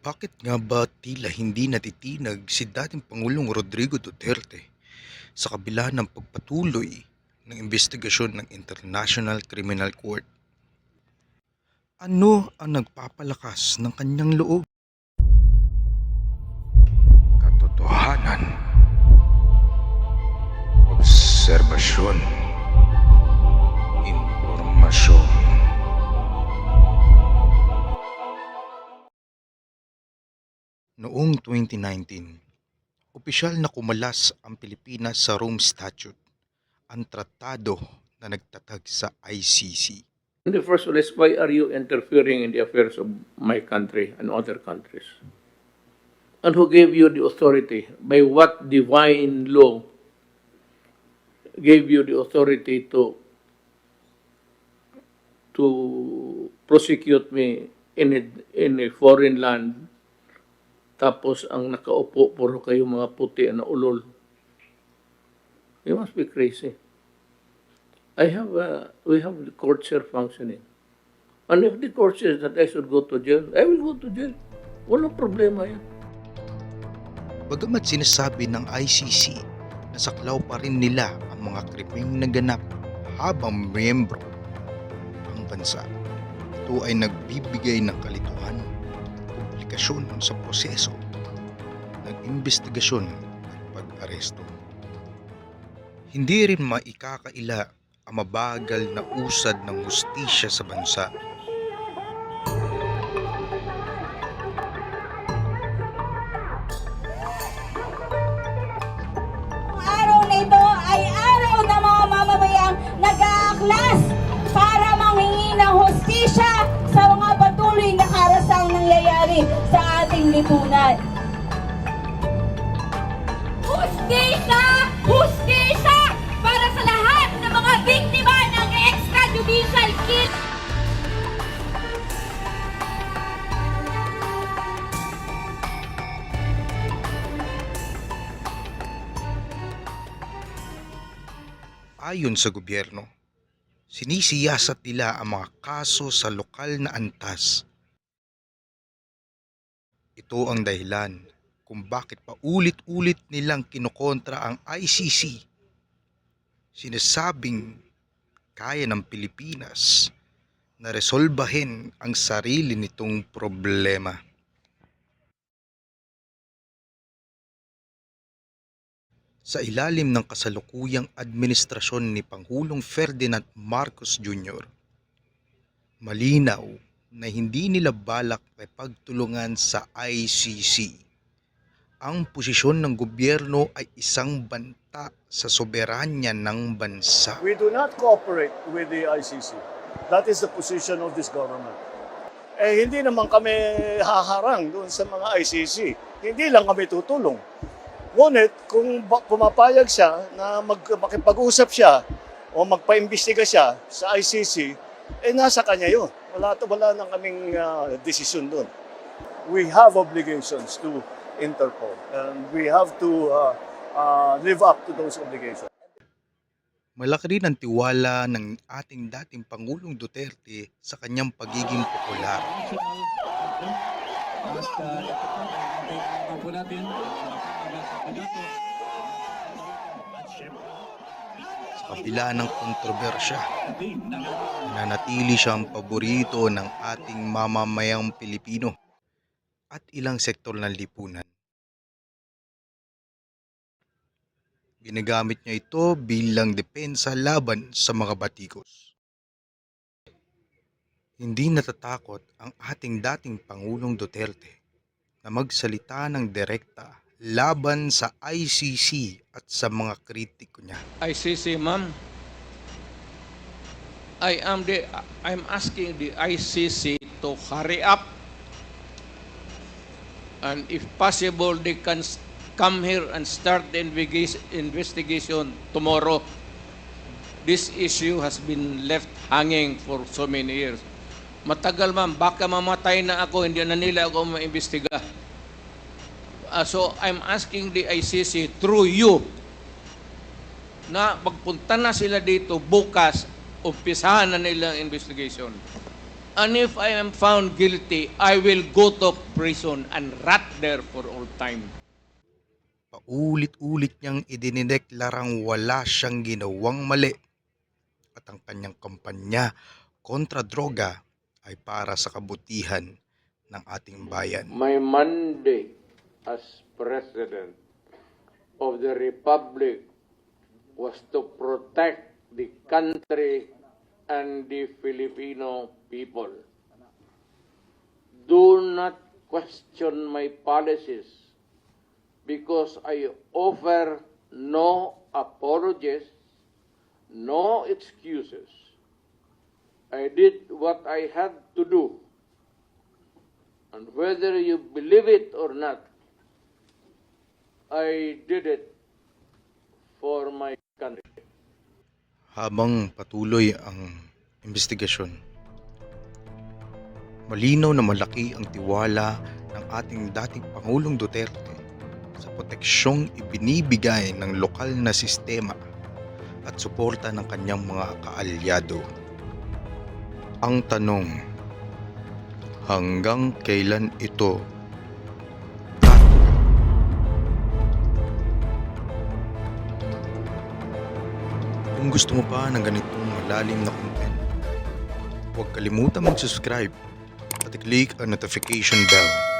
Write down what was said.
Bakit nga ba tila hindi natitinag si dating Pangulong Rodrigo Duterte sa kabila ng pagpatuloy ng investigasyon ng International Criminal Court? Ano ang nagpapalakas ng kanyang loob? Katotohanan, obserbasyon, impormasyon. Noong 2019, opisyal na kumalas ang Pilipinas sa Rome Statute, ang tratado na nagtatag sa ICC. In the first place, why are you interfering in the affairs of my country and other countries? And who gave you the authority? By what divine law gave you the authority to prosecute me in a foreign land? Tapos ang nakaupo, puro kayo mga puti na ulol. You must be crazy. We have the courts here functioning. And if the court says that I should go to jail, I will go to jail. Walang problema yan. Bagamat sinasabi ng ICC na saklaw pa rin nila ang mga krimeng naganap habang miyembro ang bansa, ito ay nagbibigay ng kalituhan, komplikasyon sa proseso ng investigasyon at pag-aresto. Hindi rin maikakaila ang mabagal na usad ng hustisya sa bansa. Araw na ito ay araw ng mga mamamayang nag-aaklas para manghingi ng hustisya sa mga patuloy na karasang nangyayari sa ating lipunan. Hustisya! Hustisya! Para sa lahat ng mga biktima ng extrajudicial kill! Ayon sa gobyerno, sinisiyasat nila ang mga kaso sa lokal na antas. Ito ang dahilan kung bakit paulit-ulit nilang kinokontra ang ICC. Sinasabing kaya ng Pilipinas na resolbahin ang sarili nitong problema. Sa ilalim ng kasalukuyang administrasyon ni Pangulong Ferdinand Marcos Jr., malinaw na hindi nila balak ay pagtulungan sa ICC. Ang posisyon ng gobyerno ay isang banta sa soberanya ng bansa. We do not cooperate with the ICC. That is the position of this government. Hindi naman kami haharang doon sa mga ICC. Hindi lang kami tutulong. Ngunit kung pumapayag siya na makipag-usap siya o magpa-imbestiga siya sa ICC, nasa kanya yun. Wala nang kaming desisyon doon. We have obligations to Interpol and we have to live up to those obligations. Malaki rin ang tiwala ng ating dating Pangulong Duterte sa kanyang pagiging popular. Sa kabila ng kontrobersya, nananatili siyang paborito ng ating mamamayang Pilipino at ilang sektor ng lipunan. Ginagamit niya ito bilang depensa laban sa mga batikos. Hindi natatakot ang ating dating Pangulong Duterte na magsalita ng direkta laban sa ICC at sa mga kritiko niya. ICC, ma'am, I'm asking the ICC to hurry up, and if possible, they can come here and start the investigation tomorrow. This issue has been left hanging for so many years. Matagal, ma'am, baka mamatay na ako, hindi na nila ako maimbestiga. So I'm asking the ICC through you na magpunta na sila dito bukas, umpisahan na nila ang investigation. And if I am found guilty, I will go to prison and rot there for all time. Paulit-ulit niyang idinideklarang wala siyang ginawang mali at ang kanyang kampanya kontra droga ay para sa kabutihan ng ating bayan. My mandate as President of the Republic was to protect the country and the Filipino people. Do not question my policies because I offer no apologies, no excuses. I did what I had to do. And whether you believe it or not, I did it for my country. Habang patuloy ang investigasyon, malinaw na malaki ang tiwala ng ating dating Pangulong Duterte sa proteksyong ibinibigay ng lokal na sistema at suporta ng kanyang mga kaalyado. Ang tanong, hanggang kailan ito tatuloy? Kung gusto mo pa ng ganitong malalim na content, huwag kalimutan mag-subscribe at i-click ang notification bell